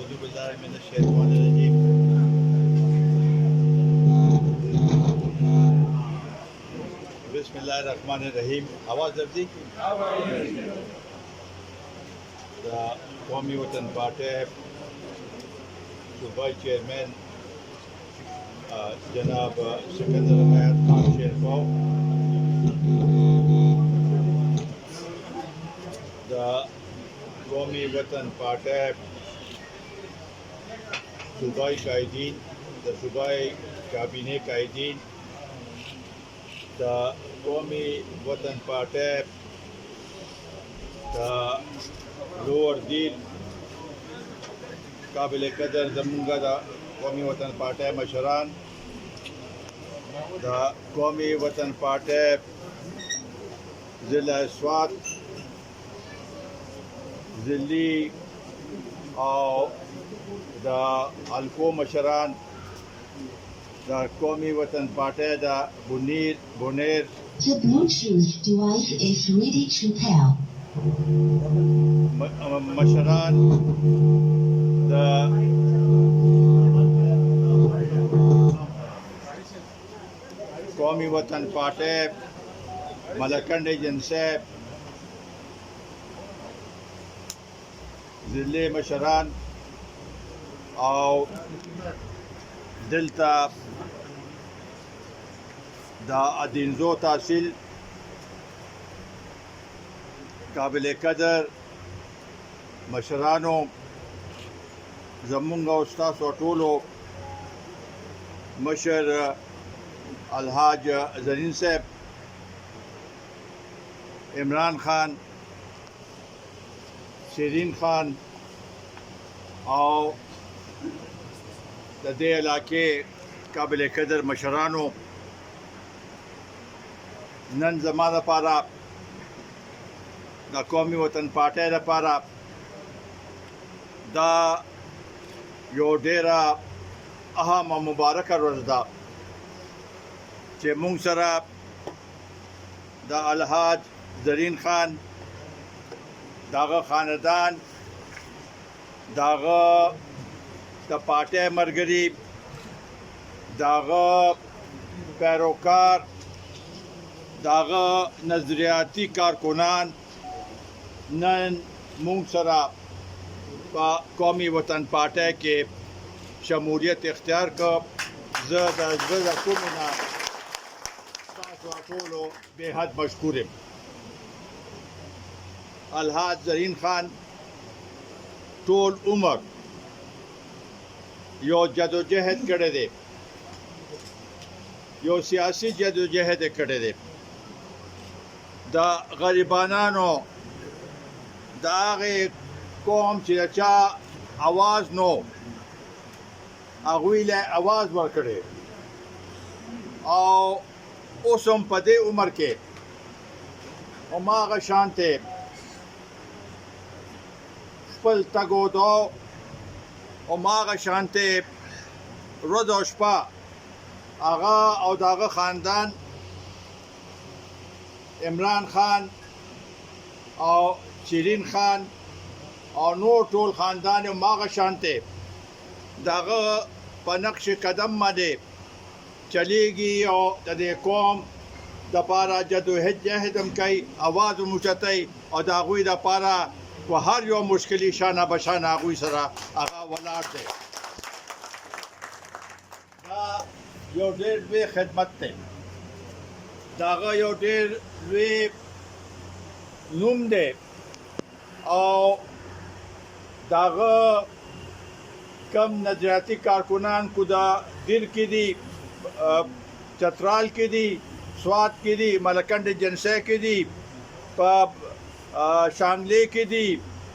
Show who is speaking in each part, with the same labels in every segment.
Speaker 1: أعوذ بالله من الشيطان الرجيم. بسم الله الرحمن الرحیم. आवाज درځي؟ د قومي وطن پارټۍ صوبائی چیئرمین جناب سکندر حیات خان شیرخوا، د قومي وطن پارټۍ صوبائی قائدین، د صوبائی کابینه قائدین، د قومي وطن پارټۍ د لوور دیل قابل قدر زمونږ د قومي وطن پارټۍ مشران، د قومي وطن پارټۍ ضلع سوات ضلعي او د حلقو مشران، د قومي وطن پارټۍ د بونیر
Speaker 2: The Bluetooth device is ready to pair.
Speaker 1: مشران، د قومي وطن پارټۍ ملکنډ ایجنسی ضلعي مشران او دلته د ادینزو تحصیل قابل قدر مشرانو، زمونږ او ستاسو ټولو مشر الحاج زرین صاحب، عمران خان، شیرین خان او د دې علاقې قابل قدر مشرانو، نن زما لپاره د قومي وطن پارټۍ لپاره دا یو ډېره اهم او مبارکه ورځ ده چې موږ سره د الحاج زرین خان، داغه خاندان، داغه د پارټۍ ملګري، داغه پیروکار، داغه نظریاتي کارکنان نن موږ سره په قومي وطن پارټۍ کې شمولیت اختیار کړ. زه د زړه د کومې نه تاسو ټولو بې حد مشکور یم. الحاج زرین خان ټول عمر یو جدوجہد کړی دی، یو سیاسي جدوجہد یې کړی دی. د غریبانانو، د هغې قوم چې د چا اواز نو، هغوی له اواز ورکړی او اوس هم په دې عمر کې هماغه شانتې خپل تګ و دو، هماغه شانتې ورځ او شپه هغه او د هغه خاندان، عمران خان او شیرین خان او نور ټول خاندان هماغه شانتې د هغه په نقش قدم باندې چلیږي او د دې قوم دپاره جدوجہد هم کوي، اواز هم اوچتوي او د هغوی دپاره په هر یو مشکلي شانه بشانه هغوی سره هغه ولاړ دی. دا یو ډېر لوی خدمت دی، د هغه یو ډېر لوی نوم دی او د هغه کم نظریاتي کارکنان کودا دیر کې دي، چترال کې دي، سوات کې دي، ملکنډ ایجنسی کې دي، په شانګلې کې دي،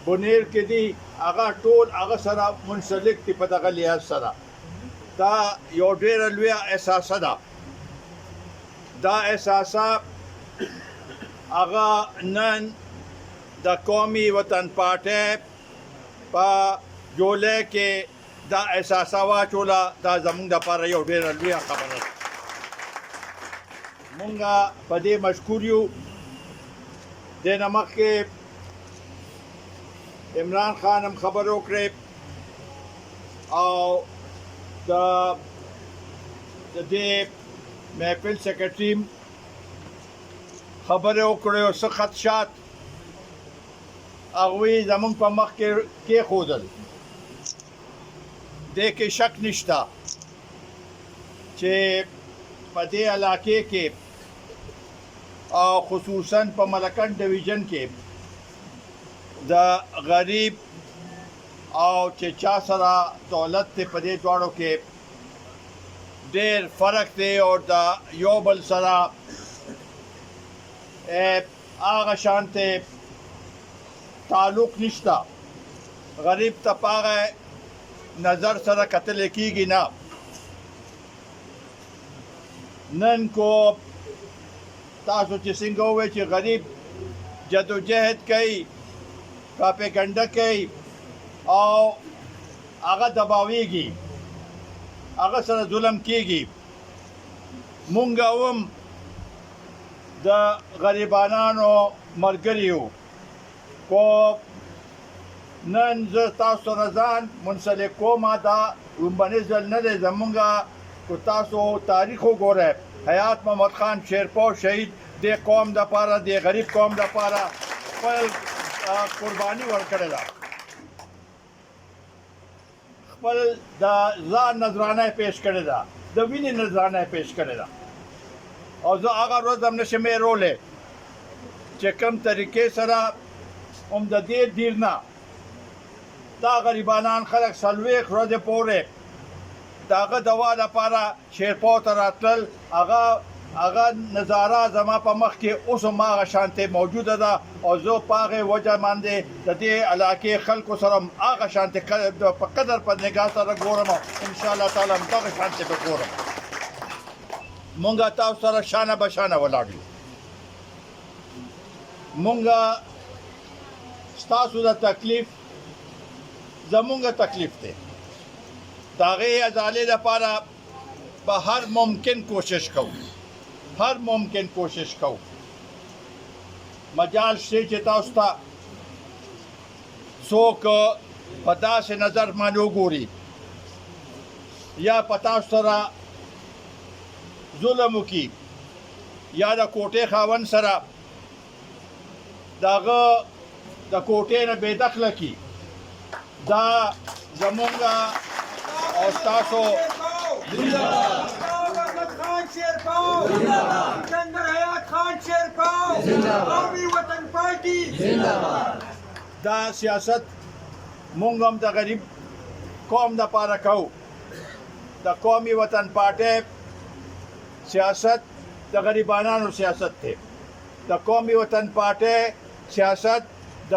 Speaker 1: بونیر کې دي، هغه ټول هغه سره منسلک دي په دغه لحاظ سره. دا یو ډېره لویه احساسه ده. دا احساسه هغه نن د قومي وطن پارټۍ په جولای کې دا احساسه واچوله. دا زموږ دپاره یو ډېره لویه خبره ده. مونږ په دې مشکور یو. دې نه مخکې عمران خان هم خبرې وکړې او د دې محفل سیکرټری خبره وکړې او څه خدشات هغوی زمونږ په مخ کې کېښودل. دې کې شک نشته چې په دې علاقې کې او خصوصا په ملکن ډیویژن کې د غریب او چې چا سره دولت ته په دې دواړو کې ډېر فرق دی او د یو بل سره هغه شانته تعلق نشته. غریب ته پاغه نظر سره کتل کېږي نه. نن کو تاسو چې څنګه وایي چې غریب جدوجہد کوي پراپیګنډه کوي او هغه دباویږي هغه سره ظلم کېږي. مونږ هم د غریبانو ملګری یو خو نن زه تاسو سره ځان منسلک کوم. دا لومبنی ځل نه دی زمونږ کو تاسو تاریخ وګورئ. حیات محمد خان شیرپو شهید د قوم د پاره د غریب قوم د پاره خپل قرباني ورکړې ده. خپل د ځان نذرانه پیش کړې ده د وینې نذرانه پیش کړې ده او زه هغه ورځ هم نشم هېرولی چې کوم طریقې سره هم د دې دیر نه دا غریبانان خلک 40 ورځې پورې د هغه دوا لپاره شیرپو ته راتلل. هغه نظاره زما په مخ کې اوس هم هغه شانتې موجوده ده او زه په هغې وجه باندې د دې علاقې خلکو سره هم هغه شانتې په قدر په نګاه سره ګورم او انشاءالله تعالی همدغه شانتې به ګورم. مونږ تاسو سره شانه به شانه ولاړ یو. مونږ ستاسو د تکلیف زمونږ تکلیف دی. د هغې ازالې لپاره به هر ممکن کوشش کوو. هر ممکن کوشش کوو. مجال شته چې تاسو ته څوک په داسې نظر باندې وګوري یا په تاسو سره ظلم وکړي یا د کوټې خاوند سره د هغه د کوټې نه بې دخله کړي. دا زمونږ او ستاسو
Speaker 3: خان شیرپو سکندر حیات خان شیرپو قومي وطن پارټي
Speaker 1: دا سیاست مونږ هم د غریب قوم د پاره کوو. د قومي وطن پارټۍ سیاست د غریبانو سیاست دی. د قومي وطن پارټۍ سیاست د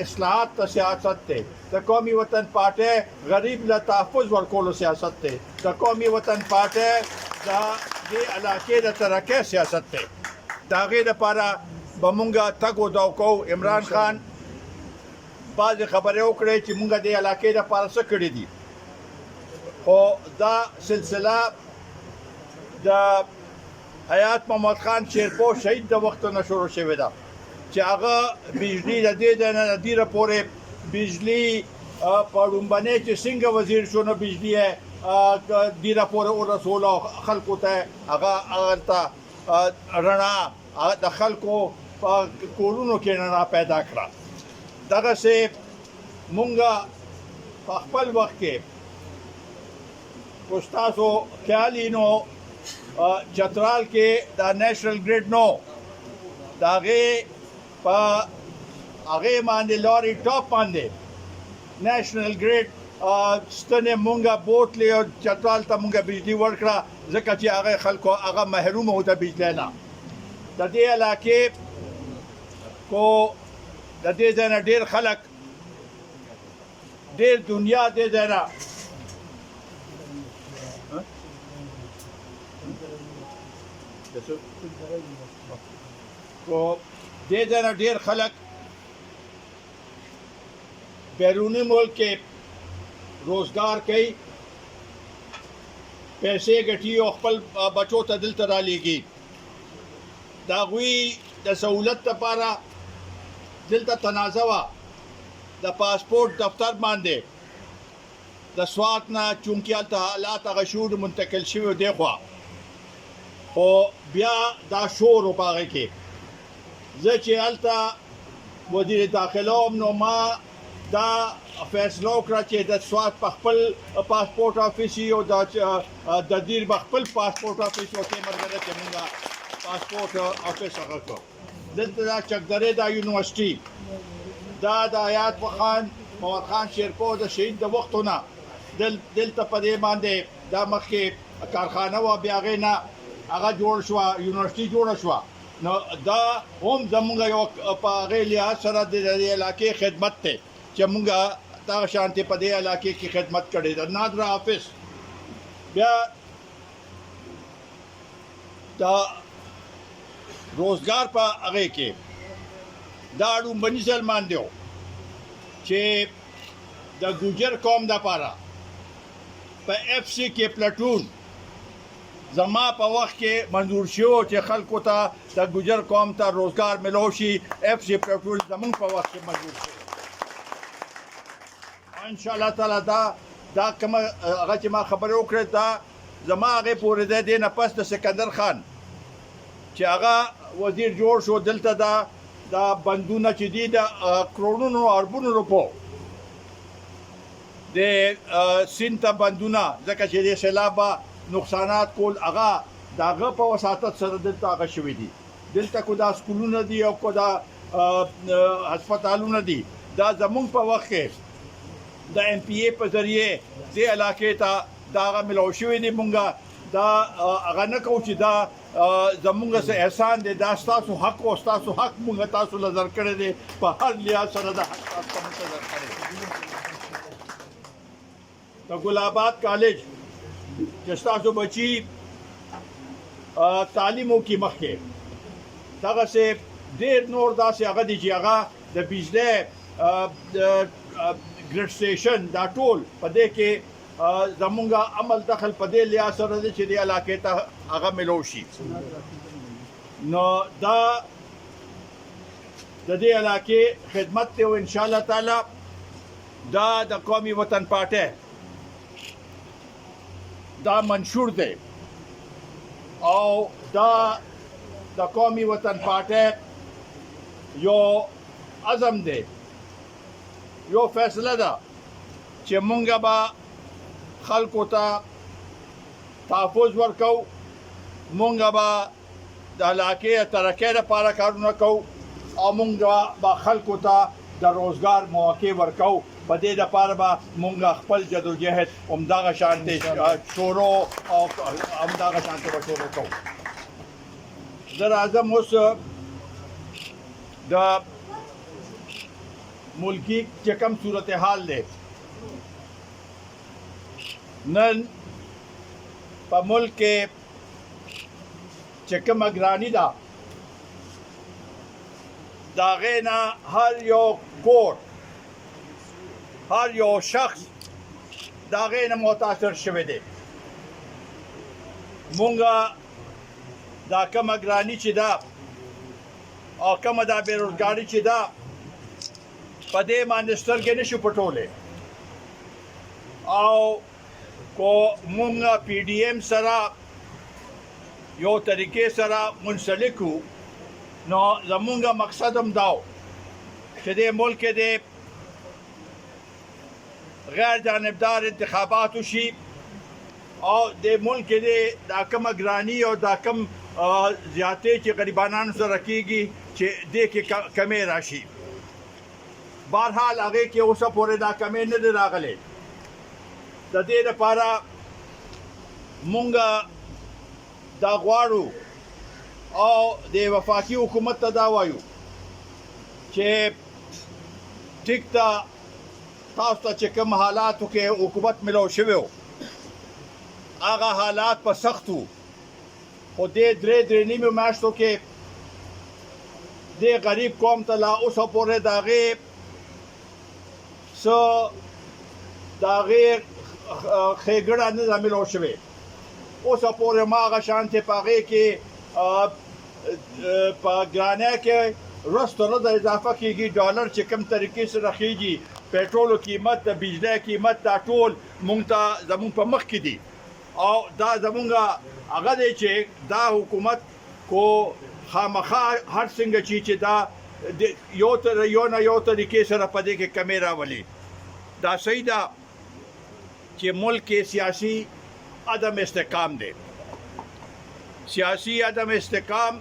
Speaker 1: اصلاحات سیاست دی. د قومي وطن پارټۍ غریب له تحفظ ورکولو سیاست دی. د قومي وطن پارټۍ د دې علاقې د ترقۍ سیاست دی. د هغې لپاره به مونږ تګ و دو کوو. عمران خان بعضې خبرې وکړې چې مونږ د علاقې لپاره څه کړي دي خو دا سلسله د حیات محمد خان شیرپو شهید د وخت نه شروع شوې ده چې هغه بجلی د دې نه د ډیره پورې بجلی په لومبنۍ چې څنګه وزیر شو نو بجلی ډیره پورې ورسول او خلکو ته هغه ته رڼا د خلکو په کورونو کې رڼا پیدا کړه. دغسې مونږ په خپل وخت کې خو ستاسو خیال یې نو چترال کې دا نیشنل ګریډ نو د هغې په هغې باندې لارې ټاپ باندې نیشنل ګریډ ستنې مونږه بوتلې او چترال ته مونږه بجلي ورکړه ځکه چې هغه خلکو هغه محروم وو د بجلۍ نه. د دې علاقې کو د دې ځای نه ډېر خلک ډېر دنیا دې ځای نه کو دې ځای نه ډېر خلک بیرونی ملک کې روزګار کوي پیسې ګټي او خپل بچو ته دلته رالیږي. د هغوی د سهولت لپاره دلته تنازع وه د پاسپورټ دفتر باندې د سوات نه چونکې هلته حالات هغه شور منتقل شوي دی خو بیا دا شور و په هغې کې زه چې هلته وزیر داخله وم نو ما دا فیصله وکړه چې د سوات په خپل پاسپورټ آفیس او د دیر په خپل پاسپورټ آفیس وکې مرګره چې مونږه پاسپورټ آفیس هغه کړو دلته دا چکدرې دا یونیورسټي دا د حیات خان محمد خان شیرپو د شهید د وختونه دلته په دې باندې دا مخکې کارخانه وه بیا هغې نه هغه جوړ شوه یونیورسټي جوړه شوه نو دا هم زمونږ یو په هغې لحاظ سره د دې علاقې خدمت دی چې مونږ دغه شانتې په دې علاقې کې خدمت کړې ده نادره حافظ بیا دا روزګار په هغې کې دا لومبني ځل باندې و چې د ګوجر قوم دپاره په اف سی کې پلټون زما په وخت کې منظور شو چې خلکو ته د ګوجر قوم ته روزګار ملو شي اف سی پلټون زمونږ په وخت کې منظور شو ان شاء الله تعالی دا کوم هغه چې ما خبرې وکړې دا زما هغې پورې دی دې نه پس د سکندر خان چې هغه وزیر جوړ شو دلته دا بندونه چې دي د کروڑونو اربونو روپو د سیند ته بندونه ځکه چې د سیلاب نقصانات کول هغه د هغه په وساطت سره دلته هغه شوي دي دلته کو دا سکولونه دي او کو دا هسپتالونه دي دا زمونږ په وخت کې د ایم پی ای په ذریعه دې علاقې ته دا هغه ملو شوي دي مونږه دا هغه نه کوو چې دا زمونږ څه احسان دی دا ستاسو حق او ستاسو حق مونږ تاسو له درکړی دی په هر لحاظ سره د حق تاسو ته مونږ درکړی د ګل آباد کالج چې ستاسو بچي تعلیم وکړي مخکې دغسې ډېر نور داسې هغه دي چې هغه د بجلی ګریډ سټیشن دا ټول په دې کې زمونږ عمل دخل په دې لحاظ سره دی چې دې علاقې ته هغه ملو شي نو دا د دې علاقې خدمت دی او انشاءالله تعالی دا د قومي وطن پارټۍ دا منشور دی او دا د قومي وطن پارټۍ یو عزم دی یو فیصله ده چې مونږ به خلکو ته تحفظ ورکو مونږ به د علاقې ترقۍ لپاره کارونه کوو او مونږ به خلکو ته د روزګار مواقع ورکو په دې لپاره به مونږ خپل جدوجهد همدغه شانتې شروع او همدغه شانتې به شروع کوو زه راځم اوس د ملکی چې کوم صورتحال دی نن په ملک کې چې کومه ګراني ده د هغې نه هر یو کور هر یو شخص د هغې نه متاثر شوی دی مونږه دا کومه ګراني چې ده او کومه دا بېروزګاري چې ده په دې باندې سترګې نشو پټولی او کو مونږ پی ډي ایم سره یو طریقې سره منسلک وو نو زمونږ مقصد هم دا و چې دې ملک کې د غیر جانبدار انتخابات وشي او د ملک کې دا کومه ګراني او دا کوم زیاتې چې غریبانو سره کېږي چې دې کې کمې راشي بهرحال هغې کې اوسه پورې دا کمې نه دی راغلی د دې لپاره مونږ دا غواړو او د وفاقي حکومت ته دا وایو چې ټیک ته تاسو ته چې کوم حالاتو کې حکومت ملو شوی و هغه حالات په سخت وو خو دې درې نیمو میاشتو کې دې غریب قوم ته لا اوسه پورې د هغې څه د هغې ښېګړه نه ده ملو شوې اوسه پورې ما هغه شانتې په هغې کې په ګرانۍ کې رست ورځ اضافه کیږي ډالر چې کوم طریقې سره خېږي پېټرولو قیمت د بجلی قیمت دا ټول مونږ ته زمونږ په مخ کې دي او دا زمونږ هغه دی چې دا حکومت کو خامخا هر څنګه چې دا یو طریقې سره په دې کې کمی راولي دا صحیح ده چې ملک کې سیاسي عدم استحکام دی سیاسي عدم استحکام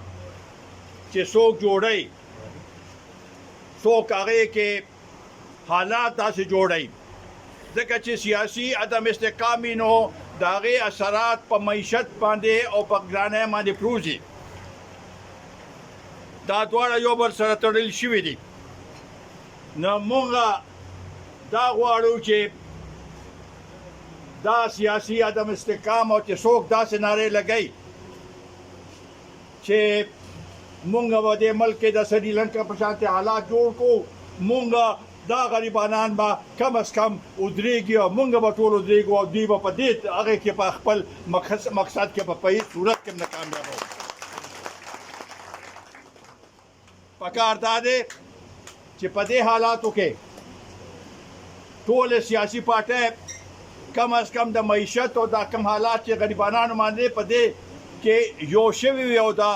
Speaker 1: چې څوک جوړي څوک هغه کې حالات داسې جوړي ځکه چې سیاسي عدم استحکام نو د هغې اثرات په معیشت باندې او په ګرانۍ باندې پروزي دا دواړه یو بل سره تړل شوي دي نو موږ دا غواړو چې دا سیاسي عدم استحکام او چې څوک داسې نارې لګوي چې مونږ به د ملک کې د سریلنکا په شانتي حالات جوړ کو مونږ دا غریبانان به کم از کم ودرېږي او مونږ به ټول ودرېږو او دوی به په دې هغه کې په خپل مقصد کې په هیڅ صورت کې نه کامیابو پکار دا دی چې په دې حالاتو کې ټول سیاسي پارټۍ کم از کم د معیشت او دا کم حالات چې غریبانانو باندې په دې کې یو شوي وي او دا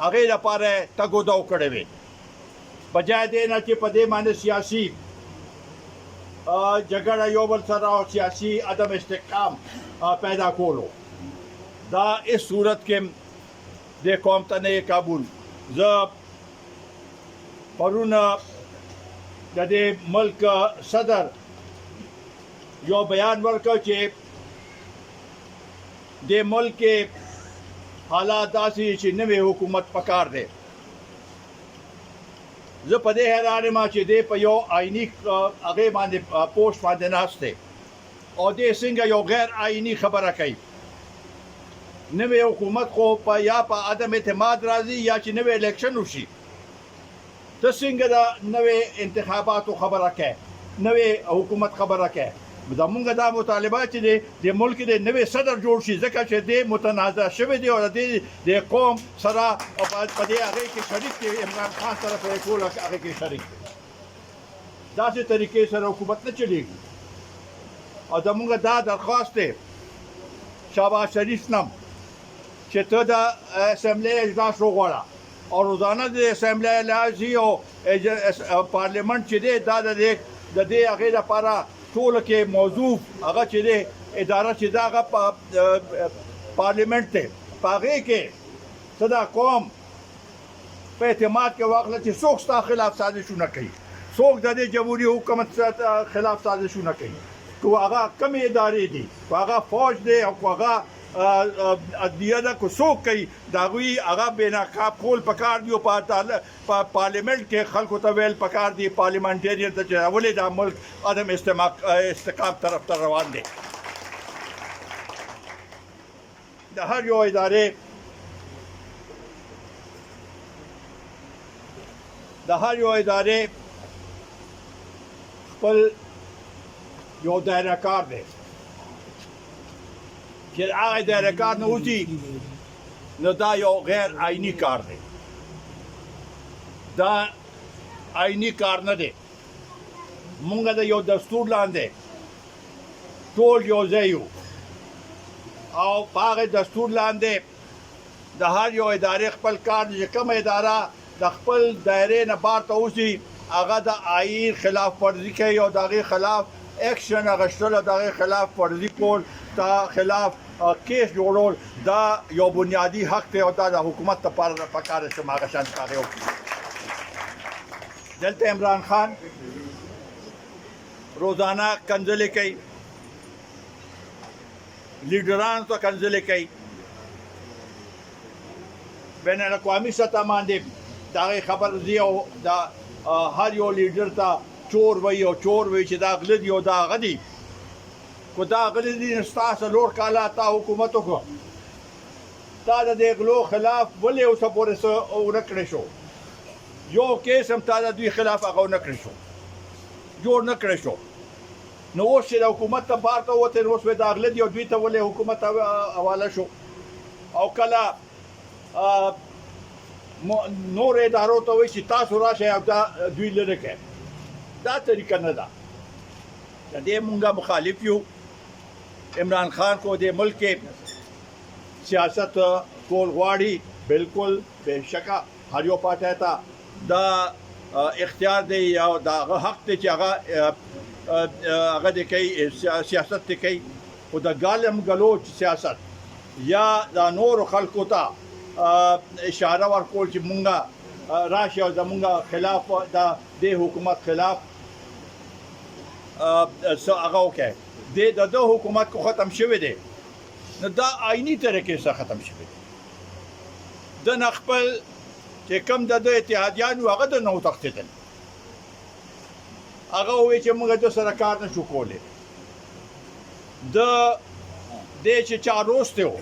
Speaker 1: هغې لپاره تګ و دو کړی وي بجای دې نه چې په دې باندې سیاسي جګړه یو بل سره او سیاسي عدم استحکام پیدا کولو دا اس صورت کې د قوم ته نه قبول زه پرون د دې ملک صدر یو بیان ورکړ چې د ملک حالات داسې چې نوې حکومت پکار دی زه په دې حیران یم چې دی په یو آئینی هغې باندې پوسټ باندې ناست دی او دې څنګه یو غیر آئینی خبره کوي نوې حکومت خو په یا په عدم اعتماد راځي یا چې نوې الیکشن وشي ته څنګه د نوې انتخاباتو خبره کوي نوې حکومت خبره کوي زمونږ دا مطالبه چې د ملک د نوې صدر جوړ شي ځکه چې د متنازع شوی دی او د قوم سره په دې هغې کې شریک دی عمران خان سره په ټول هغې کې شریک دی داسې طریقې سره حکومت نه چلېږي او زمونږ دا درخواست دی شهباز شریف نم چې ته د اسمبلی اجلاس وغواړه او روزانه د اسمبلی اجلاس او پارلیمنت چې دی دا د دې هغې لپاره ټول کې موضوع هغه چې دی اداره چې دا هغه پارلیمنت دی په هغې کې څه دا قوم په اعتماد کې واخله چې څوک ستا خلاف سازشونه کوي څوک د دې جمهوري حکومت خلاف سازشونه کوي که هغه کمې ادارې دي که هغه فوج دی او که هغه عدلیه ده که څوک کوي د هغوی هغه بېنقاب کول پکار دي او په پارلیمنت کې خلکو ته ویل پکار دي پارلیمنټرین ته چې ولې دا ملک عدم استحکام طرف ته روان دی د هر یو ادارې خپل یو دایره کار دی چې هغه دایره کار نه وځي نو دا یو غیر آئینی کار دی دا آئینی کار نه دی مونږ د یو دستور لاندې ټول یو ځای یو او په هغې دستور لاندې د هر یو ادارې خپل کار دی چې کومه اداره د خپل دایرې نه بار ته وځي هغه د آئین خلاف ورزي کوي او د هغې خلاف ایکشن اخیستل او د هغې خلاف ورزي کول تا خلاف کیس جوړول دا یو بنیادی حق دی او دا د حکومت لپاره پکار دی چې هغه شان هغې وکړي دلته عمران خان روزانه کنځلې کوي لیډرانو ته کنځلې کوي بین الاقوامي سطح باندې د هغې خبر ځي او د هر یو لیډر ته چور وایي او چور وایي چې دا غله دي او دا هغه دي کو دا غله دي ستا څلور کاله تا حکومت وکړه تا د دې غلو خلاف ولې اوسه پورې څه ونه کړی شو یو کیس هم تا د دوی خلاف هغه ونه کړی شو جوړ نه کړی شو نو اوس چې د حکومت ته بار ته ووتې نو اوس وایي دا غله دي او دوی ته ولې حکومت حواله شو او کله نور ادارو ته وایي چې تاسو راشئ او دا دوی لرې کړئ. دا طریقه نه ده. د دې مونږه مخالف یو. عمران خان کو دې ملک کې سیاست کول غواړي، بالکل بېشکه هر یو پارټۍ ته دا اختیار دی یا دا هغه حق دی چې هغه د کوي سیاست دی کوي. خو د ګالم ګلوچ سیاست یا د نورو خلکو ته اشاره ورکول چې مونږه راشي او زمونږه خلاف د دې حکومت خلاف هغه وکړي. د حکومت کو ختم شوی دی، نو دا آئینی طریقې سره ختم شوی دی. د خپل چې کوم د اتحادیانو هغه د نو تختیدل، هغه وایي چې موږ د سره کار نشو کولی. د دې چې چا روسته و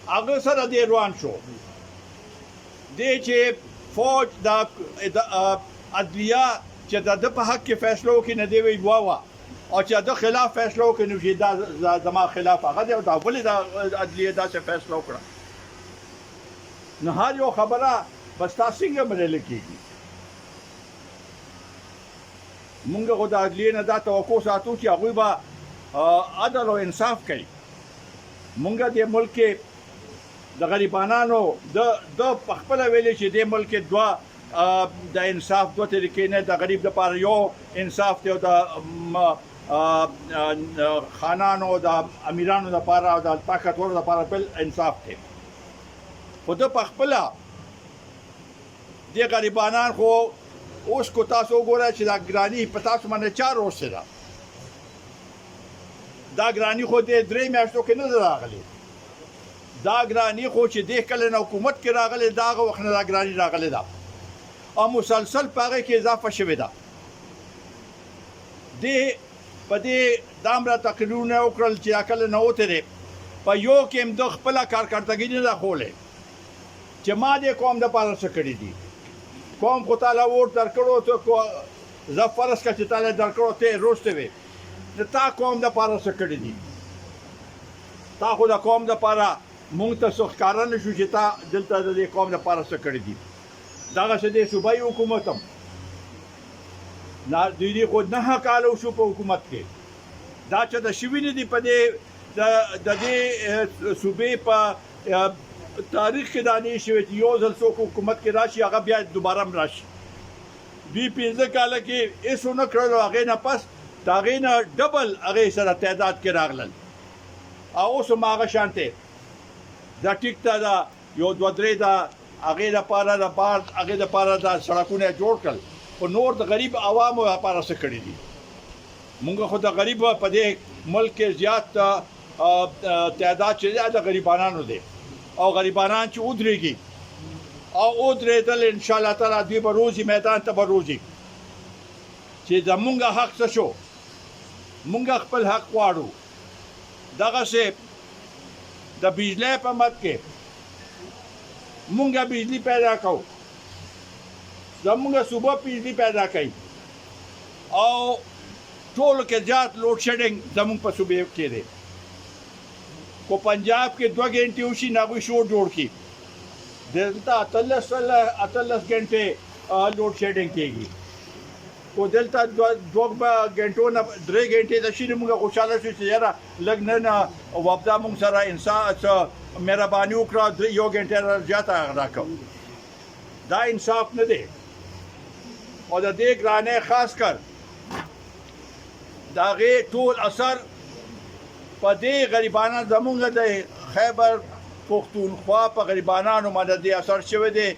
Speaker 1: هغه سره دې روان شو. دې چې فوج د عدلیه چې د په حق کې فیصله وکړي نه دی وی واوا، او چې د خلاف فیصله وکړي نو چې دا زما خلاف هغه دی او دا ولې د عدلیه داسې فیصله وکړه. نو هر یو خبره بس تاسو څنګه منل کېږي. مونږ خو د عدلیې نه دا توقع ساتو چې هغوی به عدل او انصاف کوي. مونږ دې ملک کې د غریبانو د خپله ویلې چې دې ملک کې د انصاف دوه طریقې نه، د غریب لپاره یو انصاف دی او د خانانو د امیرانو لپاره او د طاقتورو لپاره بل انصاف دی. خو د خپله د غریبانان خو اوس کو تاسو وګورئ چې دا ګراني په تاسو باندې 4 ورځې ده. دا ګراني خو د 3 میاشتو کې نه راغلي. دا ګراني خو چې د کله حکومت کې راغلي دا وخت نه دا ګراني راغلي ده او مسلسل پاره کې اضافه شوې ده. په دې دامره تقریرونه وکړل چې کله نه وته په یو کې هم د خپل کارکړتګي نه راخولې چې ما دې قوم د پاره څه کړی دي. قوم خو تعالی ووټ درکړو ته کو زفرس کا چې تعالی درکړو ته روسته وي. تا قوم د پاره څه کړی دي. تا خو د قوم د پاره مونږ ته څه ښکارا نشو چې تا دلته د قوم د پاره څه کړی دي. دغه څه د صوبایي حکومت هم نه دوی خو نه کالو شو په حکومت کې. دا چې د شوی نه دی په دې د دې صوبې په تاریخ کې دانې شوی چې یو ځل څوک حکومت کې راشي هغه بیا دوباره هم راشي. دوی 15 کاله کې هېڅ ونه کړل، هغې نه پس د هغې نه ډبل هغې سره تعداد کې راغلل. او اوس هم هغه شانتې دا ټیک ته دا یو 2-3 د هغې لپاره د بار هغې لپاره د سړکونه جوړ کړل، خو نور د غریب عوامو لپاره څه کړي دي. مونږ خو د غریب په دې ملک کې زیات تعداد چې د غریبانو دی او غریبانان چې ودرېږي او ودرېدل ان شاء الله تعالی دوی به روزي میدان ته به روزي چې زمونږ حق څه شو. مونږ خپل حق غواړو. دغسې د بجلی په مد کې مونږ بجلی پیدا کوو، زمونږ صوبه بجلی پیدا کوي او ټولو کې زیات لوډ شیډینګ زمونږ په صوبې کې دی. کو پنجاب کې 2 غنټې وشي نه هغوی شور جوړ کړي، دلته 18 غنټې لوډ شیډینګ کېږي. خو دلته 2 غنټو نه 3 غنټې د شي موږ خوشحاله شو چې یاره لږ نه وبدا موږ سره انسان مهرباني وکړه 1 غنټه زیاته راکړو. دا انصاف نه دی. او د دې ګرانۍ خاص کر د هغې ټول اثر په دې غریبانو زمونږ د خیبر پښتونخوا په غریبانانو باندې دې اثر شوی دی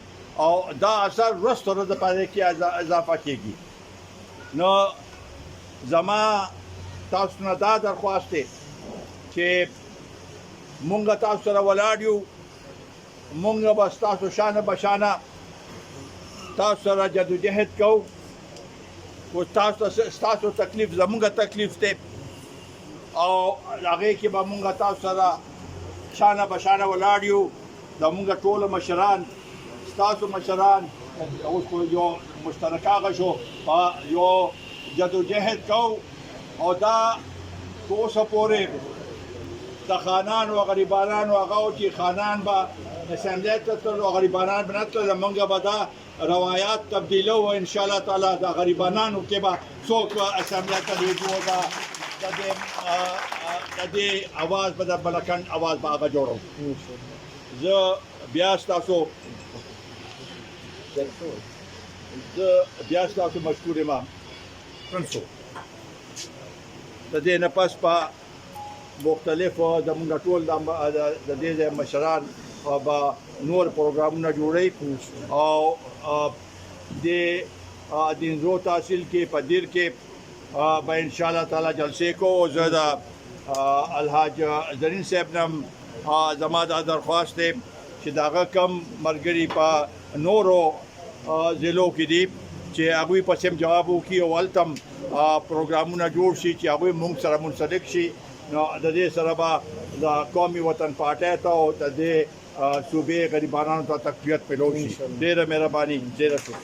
Speaker 1: او دا اثر ورځ تر ورځې په دې کې اضافه کېږي. نو زما تاسو نه دا درخواست دی چې مونږ تاسو سره ولاړ یو، مونږ به ستاسو شانه بشانه تاسو سره جدوجهد کوو. خو ستاسو تکلیف زمونږ تکلیف دی او هغې کې به مونږ تاسو سره شانه بشانه ولاړ یو. زمونږ ټول مشران ستاسو مشران اوس خو یو مشترک هغه شو په یو جدوجهد کوو او دا اوسه پورې د خانانو او غریبانانو هغه چې خانان به اسمبلی ته تلو غریبانان بنتلو زمونږ به دا روایات تبدیلو و ان شاء الله تعالی د غریبانانو کې به څوک اسمبلی ته لېږو د دې اواز به د بلکند اواز به هغه جوړو زه بیا ستاسو مشکور یم پرنسو د دې نه پس په مختلفو زموږ ټول د دې مشران به نور پروګرامونه جوړوي او د دینزو تحصیل کې په دیر کې به ان شاء الله تعالی جلسې کو زه د الحاج زرین صاحب نم زما دا درخواست دی چې داغه کم مرګري په نورو ضلعو کې دي چې هغوی په سم جواب وکړي او هلته پروګرامونه جوړ شي چې هغوی موږ سره منسلک شي نو د دې سره به د قومي وطن پارټۍ ته او د دې صوبې غریبانو ته تقویت پیلو شي ډېره مهرباني ډېره شکریه